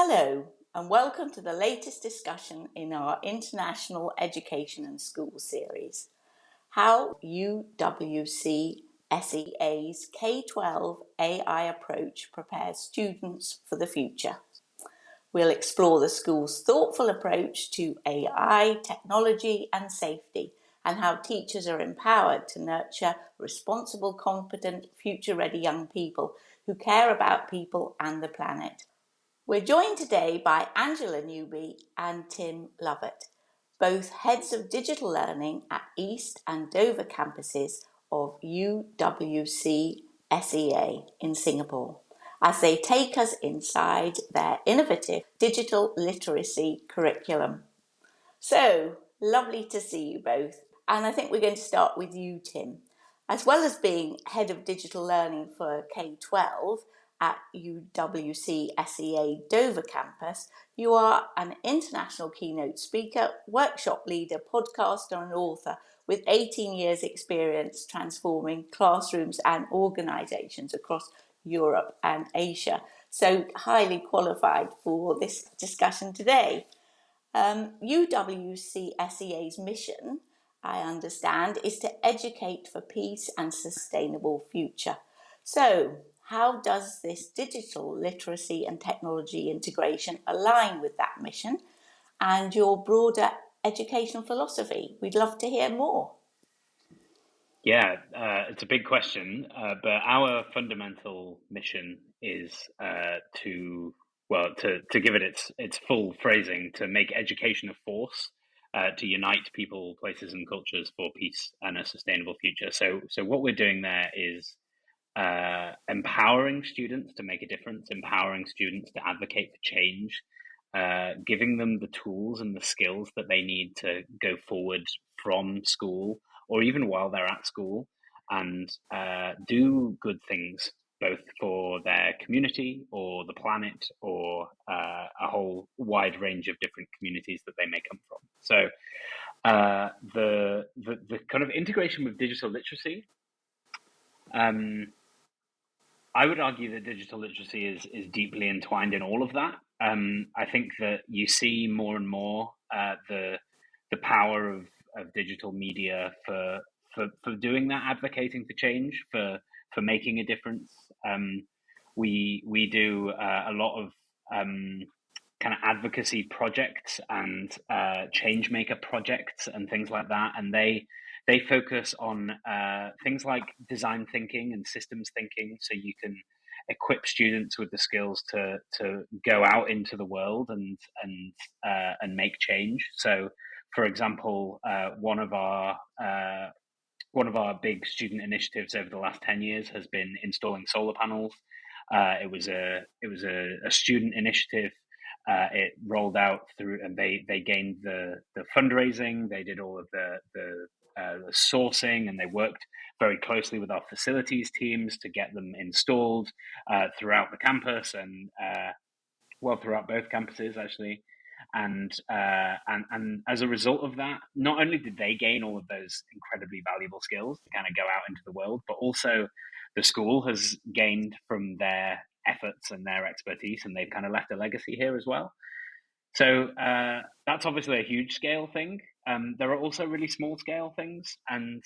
Hello, and welcome to the latest discussion in our International Education and School series. How UWCSEA's K-12 AI approach prepares students for the future. We'll explore the school's thoughtful approach to AI, technology and safety, and how teachers are empowered to nurture responsible, competent, future-ready young people who care about people and the planet. We're joined today by Angela Newby and Tim Lovatt, both heads of digital learning at East and Dover campuses of UWCSEA in Singapore, as they take us inside their innovative digital literacy curriculum. So, lovely to see you both. And I think we're going to start with you, Tim. As well as being head of digital learning for K-12 at UWCSEA Dover campus, you are an international keynote speaker, workshop leader, podcaster and author with 18 years experience transforming classrooms and organisations across Europe and Asia. So highly qualified for this discussion today. UWCSEA's mission, I understand, is to educate for peace and sustainable future. So, how does this digital literacy and technology integration align with that mission and your broader education philosophy? We'd love to hear more. Yeah, it's a big question, but our fundamental mission is to give it its full phrasing, to make education a force, to unite people, places, and cultures for peace and a sustainable future. So what we're doing there is empowering students to make a difference, empowering students to advocate for change, giving them the tools and the skills that they need to go forward from school or even while they're at school and do good things, both for their community or the planet or a whole wide range of different communities that they may come from. So the kind of integration with digital literacy, I would argue that digital literacy is deeply entwined in all of that. I think that you see more and more the power of digital media for doing that, advocating for change, for making a difference. We do a lot of kind of advocacy projects and change maker projects and things like that, and they focus on things like design thinking and systems thinking, so you can equip students with the skills to go out into the world and make change. So, for example, one of our big student initiatives over the last 10 years has been installing solar panels. It was a student initiative. It rolled out through, and they gained the fundraising. They did all of the sourcing, and they worked very closely with our facilities teams to get them installed throughout the campus and throughout both campuses actually. And as a result of that, not only did they gain all of those incredibly valuable skills to kind of go out into the world, but also the school has gained from their efforts and their expertise, and they've kind of left a legacy here as well. So that's obviously a huge scale thing. There are also really small scale things and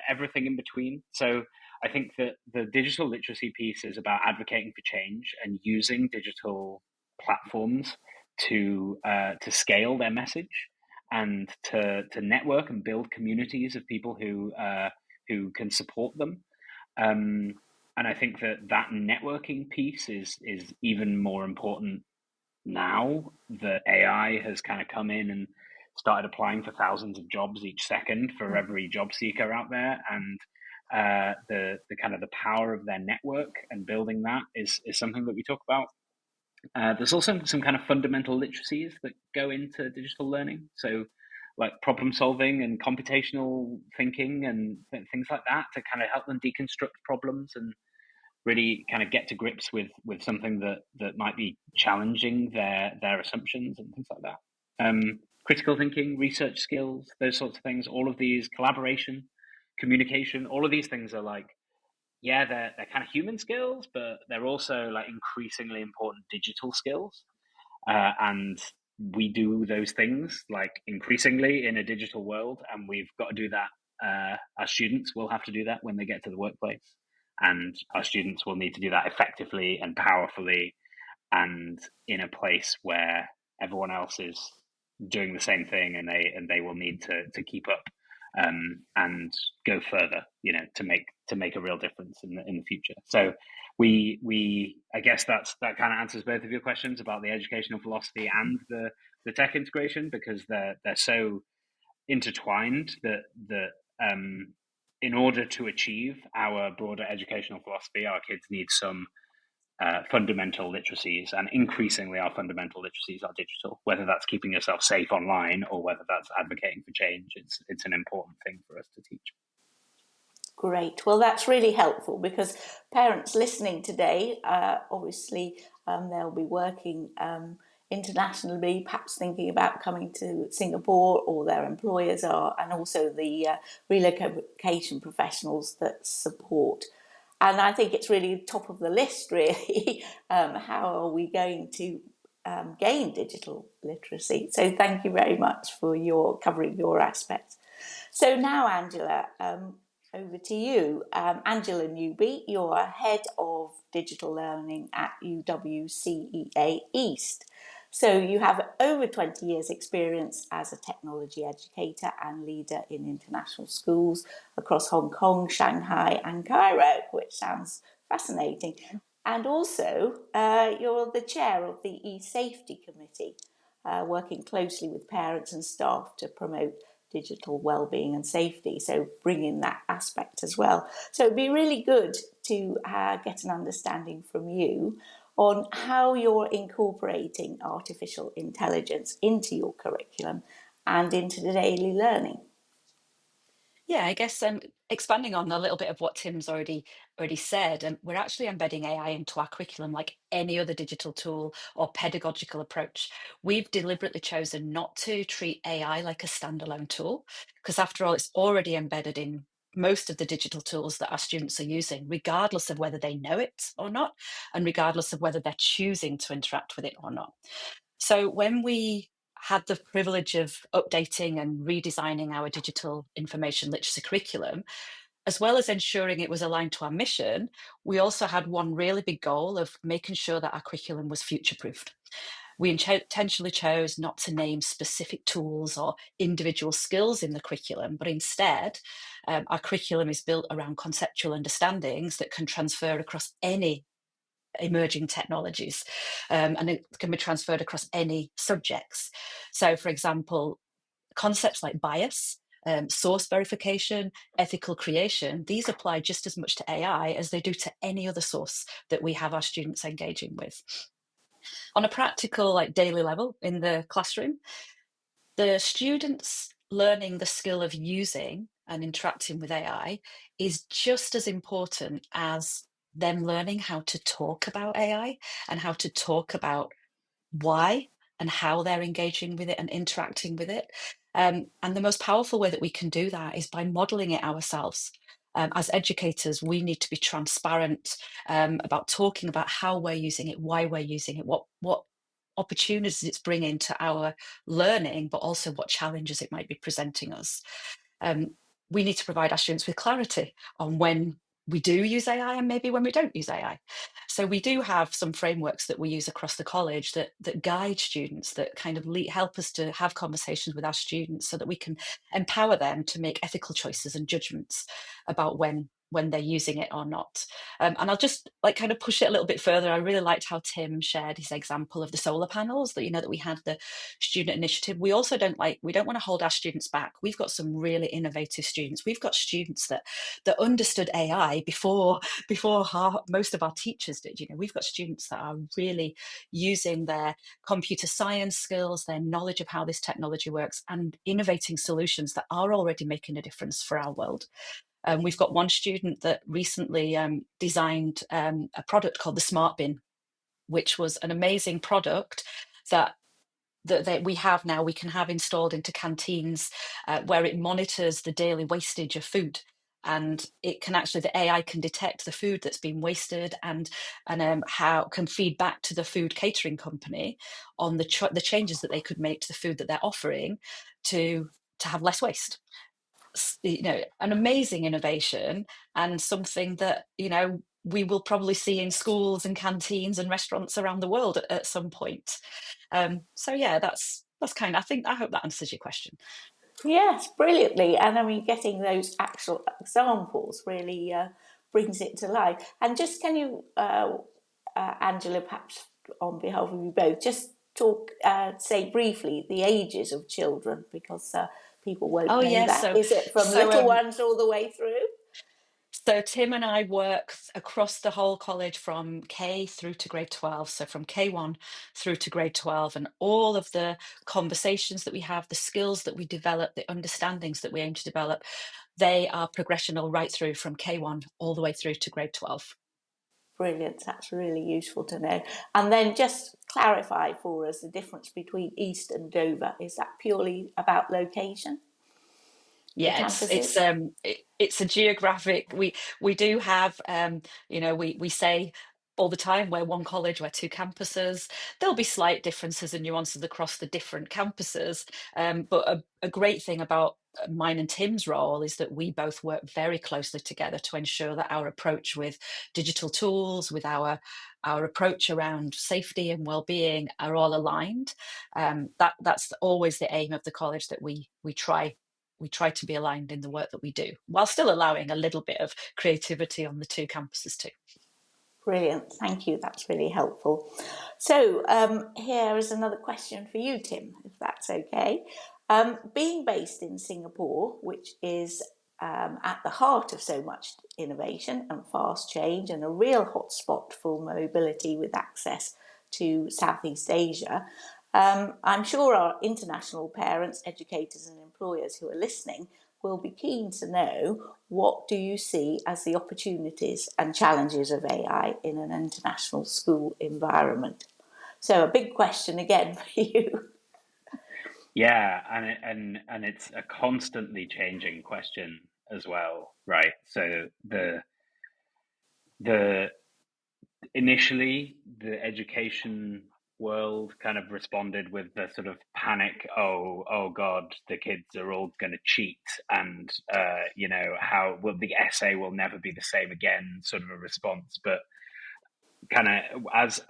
everything in between. So I think that the digital literacy piece is about advocating for change and using digital platforms to scale their message and to network and build communities of people who can support them. And I think that networking piece is even more important now that AI has kind of come in and started applying for thousands of jobs each second for every job seeker out there. And the kind of the power of their network and building that is something that we talk about. There's also some kind of fundamental literacies that go into digital learning. So like problem solving and computational thinking and things like that to kind of help them deconstruct problems and really kind of get to grips with something that might be challenging their assumptions and things like that. Critical thinking, research skills, those sorts of things, all of these, collaboration, communication, all of these things are like, yeah, they're kind of human skills, but they're also like increasingly important digital skills. and we do those things like increasingly in a digital world, and we've got to do that. Our students will have to do that when they get to the workplace, and our students will need to do that effectively and powerfully, and in a place where everyone else is doing the same thing, and they will need to keep up, and go further, to make a real difference in the future. So we I guess that kind of answers both of your questions about the educational philosophy and the tech integration, because they're so intertwined that in order to achieve our broader educational philosophy, our kids need some fundamental literacies, and increasingly our fundamental literacies are digital. Whether that's keeping yourself safe online or whether that's advocating for change, it's an important thing for us to teach. Great. Well, that's really helpful, because parents listening today, obviously, they'll be working internationally, perhaps thinking about coming to Singapore, or their employers are, and also the relocation professionals that support. And I think it's really top of the list, really. How are we going to gain digital literacy? So thank you very much for covering your aspects. So now, Angela, over to you. Angela Newby, you're Head of Digital Learning at UWCEA East. So you have over 20 years experience as a technology educator and leader in international schools across Hong Kong, Shanghai and Cairo, which sounds fascinating. And also, you're the chair of the e-safety committee, working closely with parents and staff to promote digital well-being and safety, so bring in that aspect as well. So it'd be really good to get an understanding from you on how you're incorporating artificial intelligence into your curriculum and into the daily learning. Yeah, I guess expanding on a little bit of what Tim's already said, we're actually embedding AI into our curriculum like any other digital tool or pedagogical approach. We've deliberately chosen not to treat AI like a standalone tool, because after all, it's already embedded in most of the digital tools that our students are using, regardless of whether they know it or not, and regardless of whether they're choosing to interact with it or not. So when we had the privilege of updating and redesigning our digital information literacy curriculum, as well as ensuring it was aligned to our mission, we also had one really big goal of making sure that our curriculum was future-proofed. We intentionally chose not to name specific tools or individual skills in the curriculum, but instead, our curriculum is built around conceptual understandings that can transfer across any emerging technologies, and it can be transferred across any subjects. So, for example, concepts like bias, source verification, ethical creation, these apply just as much to AI as they do to any other source that we have our students engaging with. On a practical, like daily level in the classroom, the students learning the skill of using and interacting with AI is just as important as them learning how to talk about AI and how to talk about why and how they're engaging with it and interacting with it. And the most powerful way that we can do that is by modeling it ourselves. As educators, we need to be transparent about talking about how we're using it, why we're using it, what opportunities it's bringing to our learning, but also what challenges it might be presenting us. We need to provide our students with clarity on when we do use AI and maybe when we don't use AI. So we do have some frameworks that we use across the college that guide students, that kind of help us to have conversations with our students so that we can empower them to make ethical choices and judgments about when they're using it or not. And I'll just like kind of push it a little bit further. I really liked how Tim shared his example of the solar panels, that that we had the student initiative. We also we don't want to hold our students back. We've got some really innovative students. We've got students that understood AI before most of our teachers did. We've got students that are really using their computer science skills, their knowledge of how this technology works, and innovating solutions that are already making a difference for our world. We've got one student that recently designed a product called the Smart Bin, which was an amazing product that we have now, we can have installed into canteens, where it monitors the daily wastage of food. and it can actually, the AI can detect the food that's been wasted, and how can feed back to the food catering company on the changes that they could make to the food that they're offering to have less waste. An amazing innovation, and something that we will probably see in schools and canteens and restaurants around the world at some point. So yeah, that's kind of, I hope that answers your question. Yes, brilliantly. And I mean, getting those actual examples really brings it to life. And just can you, Angela, perhaps on behalf of you both, just talk, say briefly the ages of children, because people won't Oh know yeah, that. Is it from so little ones all the way through? So Tim and I work across the whole college from K through to grade 12. So from K1 through to grade 12, and all of the conversations that we have, the skills that we develop, the understandings that we aim to develop, they are progressional right through from K1 all the way through to grade 12. Brilliant. That's really useful to know. And then just clarify for us the difference between East and Dover. Is that purely about location? The Yeah, campuses? it's a geographic. We do have we say all the time we're one college, we're two campuses. There'll be slight differences and nuances across the different campuses, but a great thing about mine and Tim's role is that we both work very closely together to ensure that our approach with digital tools, with our approach around safety and well-being, are all aligned. That's always the aim of the college, that we try to be aligned in the work that we do, while still allowing a little bit of creativity on the two campuses too. Brilliant. Thank you. That's really helpful. So here is another question for you, Tim, if that's okay. Being based in Singapore, which is at the heart of so much innovation and fast change, and a real hotspot for mobility with access to Southeast Asia, I'm sure our international parents, educators and employers who are listening will be keen to know, what do you see as the opportunities and challenges of AI in an international school environment? So a big question again for you. Yeah, and it's a constantly changing question as well, right? So the initially the education world kind of responded with the sort of panic, oh god, the kids are all going to cheat, and how will the essay will never be the same again, sort of a response. But kind of as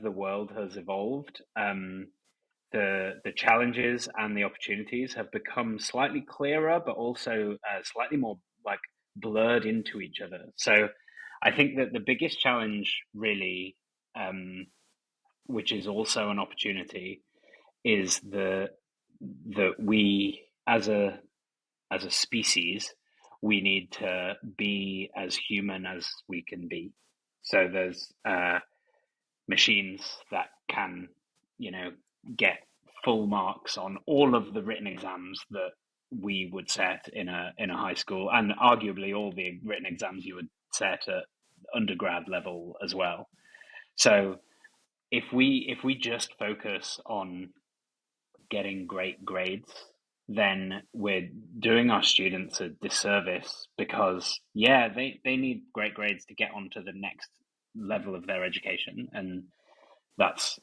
the world has evolved, the challenges and the opportunities have become slightly clearer, but also slightly more like blurred into each other. So I think that the biggest challenge really, which is also an opportunity, is that we as a species, we need to be as human as we can be. So there's machines that can, get full marks on all of the written exams that we would set in a high school, and arguably all the written exams you would set at undergrad level as well. So if we just focus on getting great grades, then we're doing our students a disservice, because they need great grades to get onto the next level of their education, and that's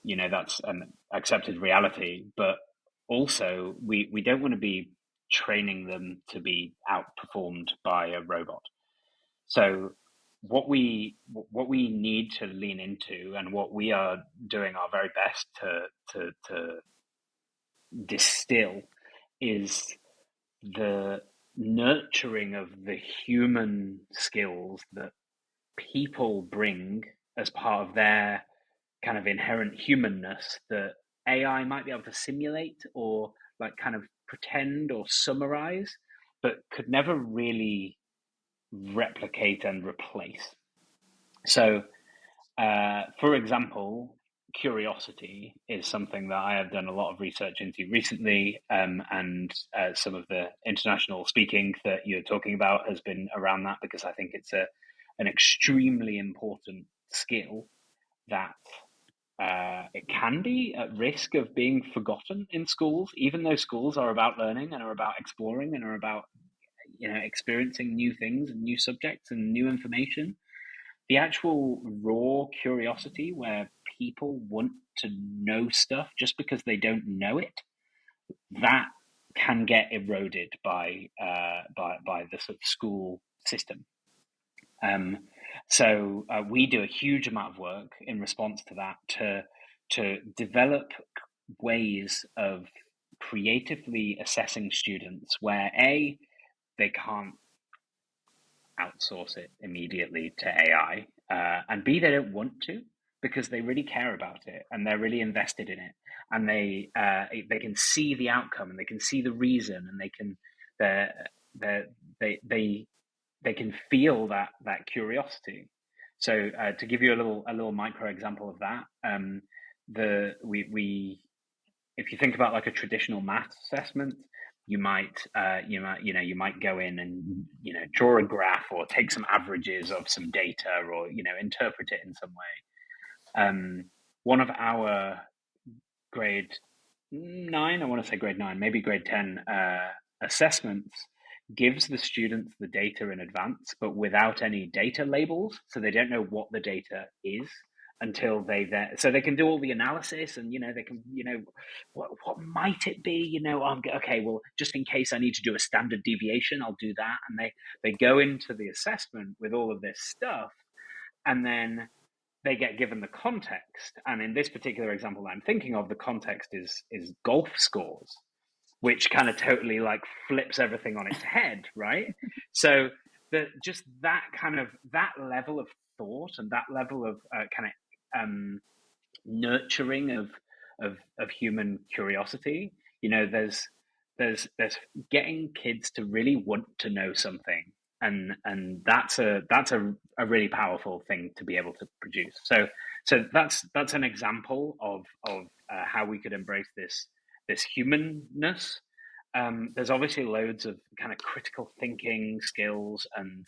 an accepted reality. But also we don't want to be training them to be outperformed by a robot. So what we need to lean into, and what we are doing our very best to distill, is the nurturing of the human skills that people bring as part of their kind of inherent humanness, that AI might be able to simulate, or like kind of pretend or summarize, but could never really replicate and replace. So, for example, curiosity is something that I have done a lot of research into recently, and some of the international speaking that you're talking about has been around that, because I think it's an extremely important skill that it can be at risk of being forgotten in schools, even though schools are about learning and are about exploring and are about experiencing new things and new subjects and new information. The actual raw curiosity where people want to know stuff just because they don't know it, that can get eroded by the sort of school system. So we do a huge amount of work in response to that to develop ways of creatively assessing students where they can't outsource it immediately to AI, and B, they don't want to because they really care about it and they're really invested in it, and they can see the outcome and they can see the reason, and they can feel that curiosity. So to give you a little micro example of that, we if you think about like a traditional math assessment, you might go in and draw a graph or take some averages of some data or interpret it in some way. One of our grade 9, I want to say grade 9, maybe grade 10 assessments gives the students the data in advance, but without any data labels, so they don't know what the data is until so they can do all the analysis, and they can what might it be, okay, well, just in case I need to do a standard deviation, I'll do that, and they go into the assessment with all of this stuff, and then they get given the context. And in this particular example I'm thinking of, the context is golf scores, which kind of totally like flips everything on its head, right? So just that level of thought and that level of nurturing of human curiosity, there's getting kids to really want to know something, and that's a really powerful thing to be able to produce. So that's an example of how we could embrace this humanness. There's obviously loads of kind of critical thinking skills and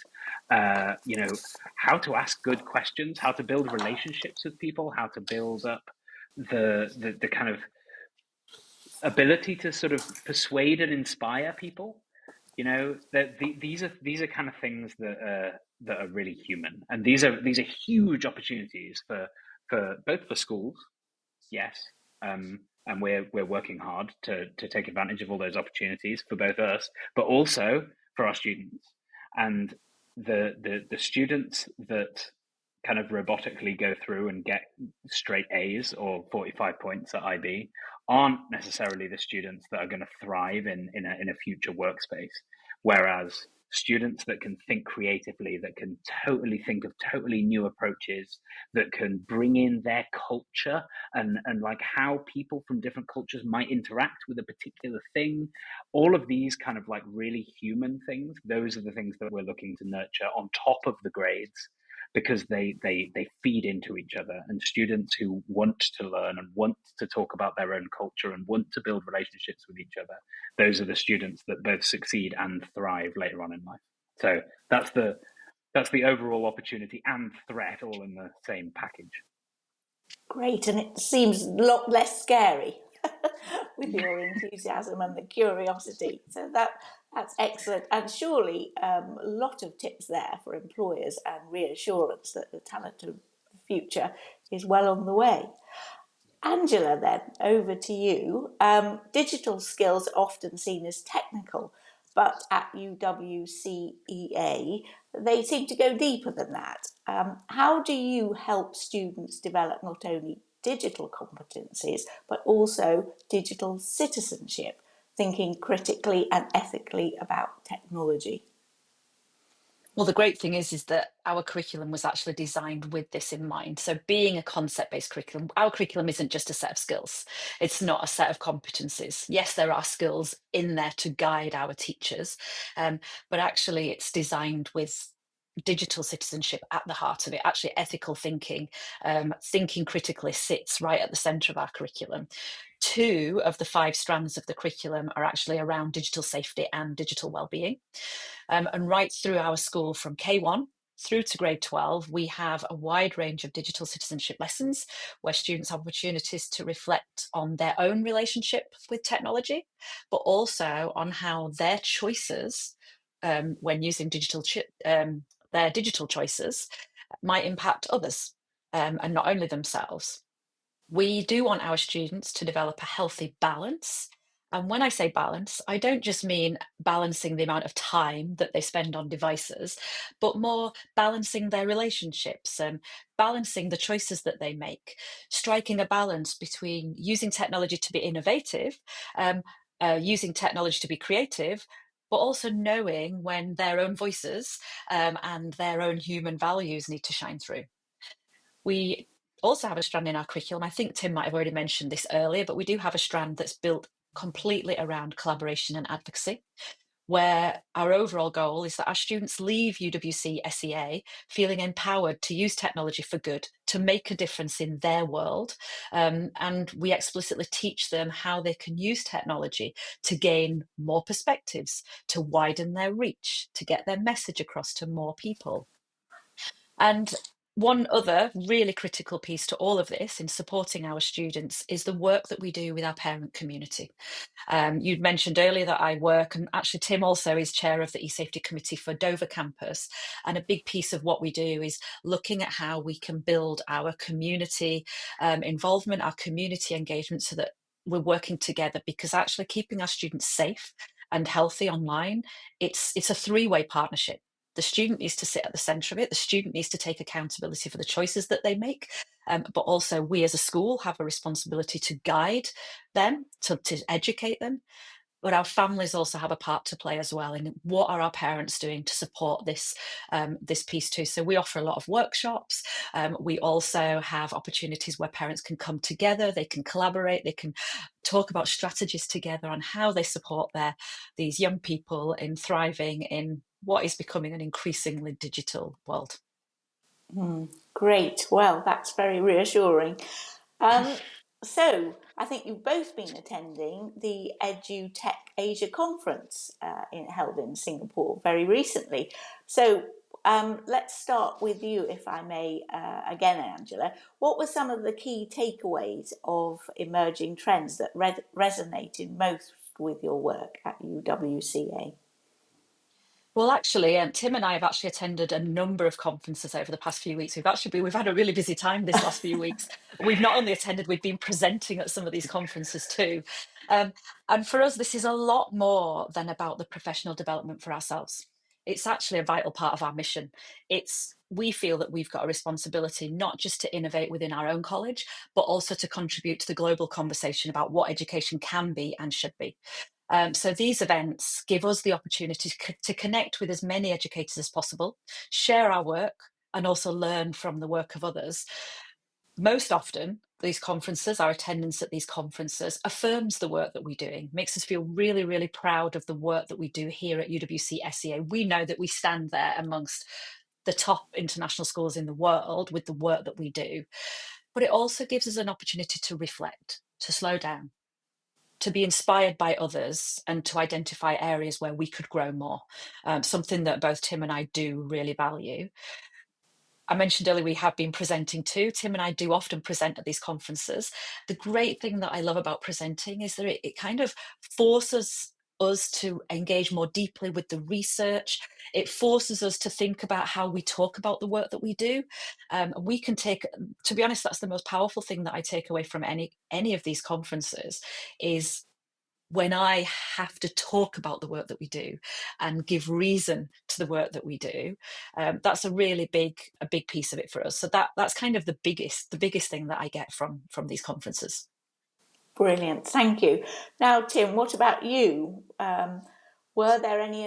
how to ask good questions, how to build relationships with people, how to build up the kind of ability to sort of persuade and inspire people. These are kind of things that are really human, and these are huge opportunities for both for schools, yes, and we're working hard to take advantage of all those opportunities for both us, but also for our students. And the students that kind of robotically go through and get straight A's or 45 points at IB aren't necessarily the students that are going to thrive in a future workspace. Whereas students that can think creatively, that can totally think of totally new approaches, that can bring in their culture and like how people from different cultures might interact with a particular thing, all of these kind of like really human things, those are the things that we're looking to nurture on top of the grades, because they feed into each other. And students who want to learn and want to talk about their own culture and want to build relationships with each other, those are the students that both succeed and thrive later on in life. So that's the overall opportunity and threat all in the same package. Great, and it seems a lot less scary with your enthusiasm and the curiosity. So that's excellent, and surely a lot of tips there for employers and reassurance that the talent of the future is well on the way. Angela, then, over to you. Digital skills are often seen as technical, but at UWCEA, they seem to go deeper than that. How do you help students develop not only digital competencies, but also digital citizenship, thinking critically and ethically about technology? Well, the great thing is that our curriculum was actually designed with this in mind. So being a concept-based curriculum, our curriculum isn't just a set of skills. It's not a set of competencies. Yes, there are skills in there to guide our teachers, but actually it's designed with digital citizenship at the heart of it. Actually, ethical thinking, thinking critically sits right at the centre of our curriculum. 2 of the 5 strands of the curriculum are actually around digital safety and digital wellbeing. And right through our school from K1 through to grade 12, we have a wide range of digital citizenship lessons where students have opportunities to reflect on their own relationship with technology, but also on how their choices when using their digital choices might impact others, and not only themselves. We do want our students to develop a healthy balance. And when I say balance, I don't just mean balancing the amount of time that they spend on devices, but more balancing their relationships and balancing the choices that they make, striking a balance between using technology to be innovative, using technology to be creative, but also knowing when their own voices and their own human values need to shine through. We also have a strand in our curriculum. I think Tim might have already mentioned this earlier, but we do have a strand that's built completely around collaboration and advocacy, where our overall goal is that our students leave UWCSEA feeling empowered to use technology for good, to make a difference in their world. And we explicitly teach them how they can use technology to gain more perspectives, to widen their reach, to get their message across to more people. And one other really critical piece to all of this in supporting our students is the work that we do with our parent community. You'd mentioned earlier that I work, and actually Tim also is chair of the e-safety committee for Dover campus. And a big piece of what we do is looking at how we can build our community involvement, our community engagement, so that we're working together, because actually keeping our students safe and healthy online, it's a three-way partnership. The student needs to sit at the centre of it. The student needs to take accountability for the choices that they make. But also we as a school have a responsibility to guide them, to educate them. But our families also have a part to play as well in what are our parents doing to support this piece too. So we offer a lot of workshops. We also have opportunities where parents can come together, they can collaborate, they can talk about strategies together on how they support these young people in thriving in what is becoming an increasingly digital world. Great. Well, that's very reassuring. So I think you've both been attending the EduTech Asia conference held in Singapore very recently. So let's start with you, if I may, again, Angela. What were some of the key takeaways of emerging trends that resonated most with your work at UWCA? Well, actually, Tim and I have actually attended a number of conferences over the past few weeks. We've had a really busy time this last few weeks. We've not only attended, we've been presenting at some of these conferences too. And for us, this is a lot more than about the professional development for ourselves. It's actually a vital part of our mission. We feel that we've got a responsibility not just to innovate within our own college, but also to contribute to the global conversation about what education can be and should be. So these events give us the opportunity to connect with as many educators as possible, share our work, and also learn from the work of others. Most often, our attendance at these conferences affirms the work that we're doing, makes us feel really, really proud of the work that we do here at UWC-SEA. We know that we stand there amongst the top international schools in the world with the work that we do. But it also gives us an opportunity to reflect, to slow down, to be inspired by others, and to identify areas where we could grow more, something that both Tim and I do really value. I mentioned earlier we have been presenting too. Tim and I do often present at these conferences. The great thing that I love about presenting is that it kind of forces us to engage more deeply with the research. It forces us to think about how we talk about the work that we do. We can take, to be honest, that's the most powerful thing that I take away from any of these conferences, is when I have to talk about the work that we do and give reason to the work that we do. That's a really big piece of it for us. So that's kind of the biggest thing that I get from these conferences. Brilliant, thank you. Now, Tim, what about you? Were there any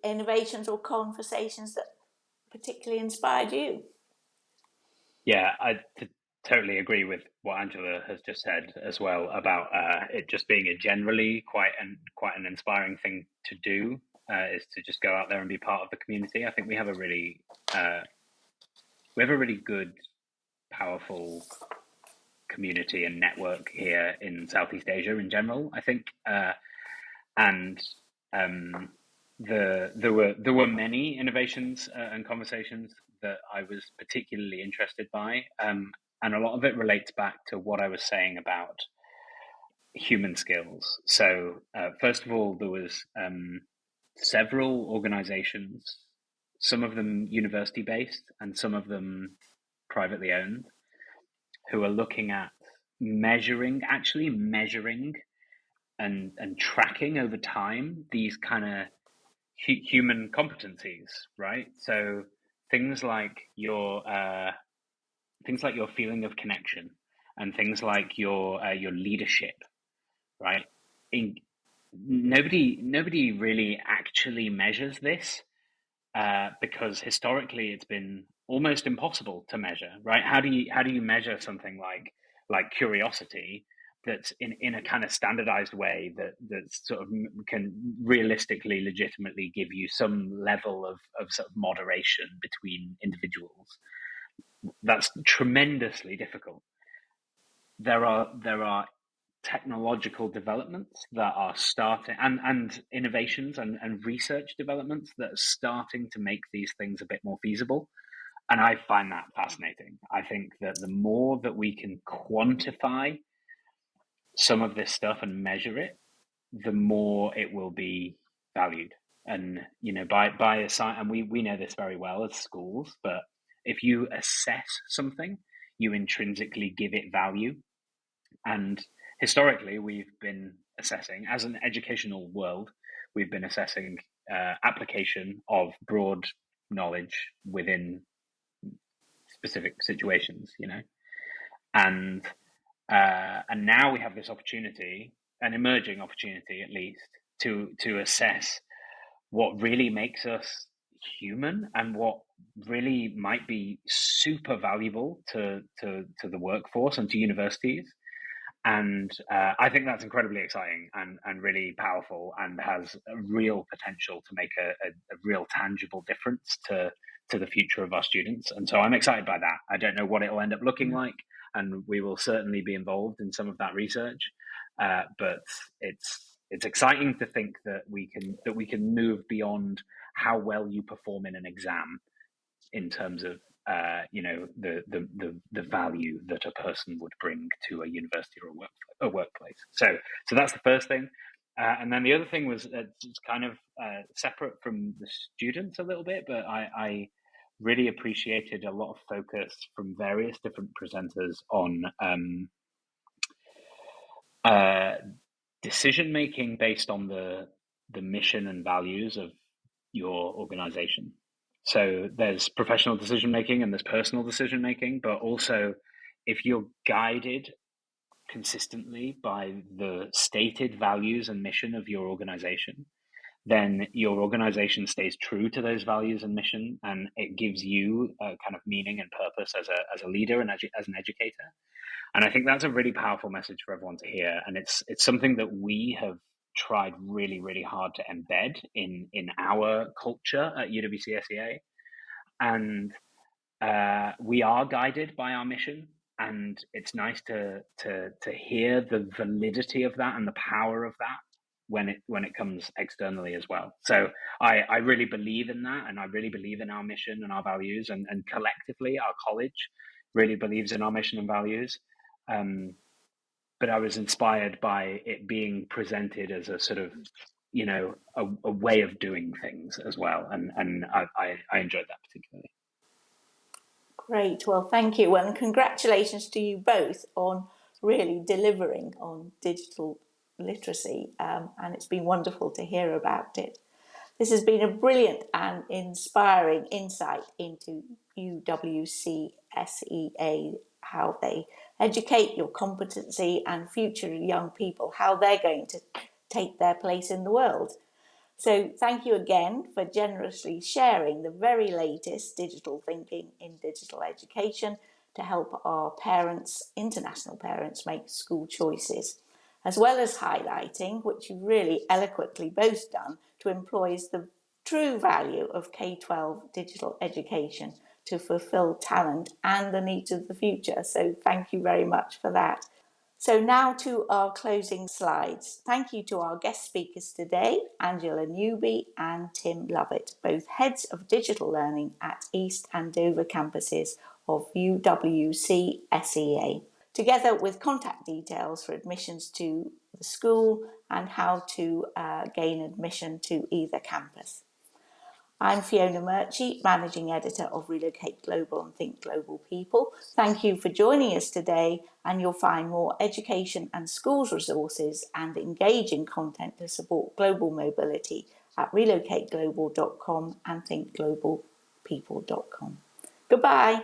innovations or conversations that particularly inspired you? Yeah, I totally agree with what Angela has just said as well about it just being a generally quite an inspiring thing to do, is to just go out there and be part of the community. I think we have a really good, powerful community and network here in Southeast Asia in general, I think, and there were many innovations and conversations that I was particularly interested by, and a lot of it relates back to what I was saying about human skills. So first of all, there was several organizations, some of them university based and some of them privately owned, who are looking at actually measuring and tracking over time these kind of human competencies, right? So things like your feeling of connection and things like your leadership, right? Nobody really actually measures this because historically it's been almost impossible to measure, right? How do you measure something like curiosity that's in a kind of standardized way that sort of can realistically, legitimately give you some level of sort of moderation between individuals? That's tremendously difficult. There are technological developments that are starting and innovations and research developments that are starting to make these things a bit more feasible. And I find that fascinating. I think that the more that we can quantify some of this stuff and measure it, the more it will be valued. And by a science, and we know this very well as schools, but if you assess something, you intrinsically give it value. And historically, we've been assessing, as an educational world, we've been assessing application of broad knowledge within specific situations, and now we have this opportunity, an emerging opportunity at least, to assess what really makes us human and what really might be super valuable to the workforce and to universities. And I think that's incredibly exciting and really powerful and has a real potential to make a real tangible difference to the future of our students. And so I'm excited by that. I don't know what it'll end up looking like, and we will certainly be involved in some of that research. But it's exciting to think that we can move beyond how well you perform in an exam in terms of the value that a person would bring to a university or a workplace. So that's the first thing. And then the other thing was it's kind of separate from the students a little bit, but I really appreciated a lot of focus from various different presenters on decision making based on the mission and values of your organization. So there's professional decision making and there's personal decision making, but also if you're guided consistently by the stated values and mission of your organization, then your organization stays true to those values and mission, and it gives you a kind of meaning and purpose as a leader and as an educator. And I think that's a really powerful message for everyone to hear. And it's something that we have tried really, really hard to embed in our culture at UWCSEA. And we are guided by our mission. And it's nice to hear the validity of that and the power of that when it comes externally as well. So I really believe in that, and I really believe in our mission and our values, and collectively our college really believes in our mission and values. But I was inspired by it being presented as a sort of, a way of doing things as well. And I enjoyed that particularly. Great. Well, thank you. And congratulations to you both on really delivering on digital literacy. And it's been wonderful to hear about it. This has been a brilliant and inspiring insight into UWCSEA, how they educate your competency and future young people, how they're going to take their place in the world. So thank you again for generously sharing the very latest digital thinking in digital education to help our parents, international parents, make school choices, as well as highlighting, which you've really eloquently both done, to employ the true value of K-12 digital education to fulfill talent and the needs of the future. So thank you very much for that. So now to our closing slides. Thank you to our guest speakers today, Angela Newby and Tim Lovatt, both heads of digital learning at East and Dover campuses of UWCSEA. together with contact details for admissions to the school and how to gain admission to either campus. I'm Fiona Murchie, Managing Editor of Relocate Global and Think Global People. Thank you for joining us today, and you'll find more education and schools resources and engaging content to support global mobility at relocateglobal.com and thinkglobalpeople.com. Goodbye.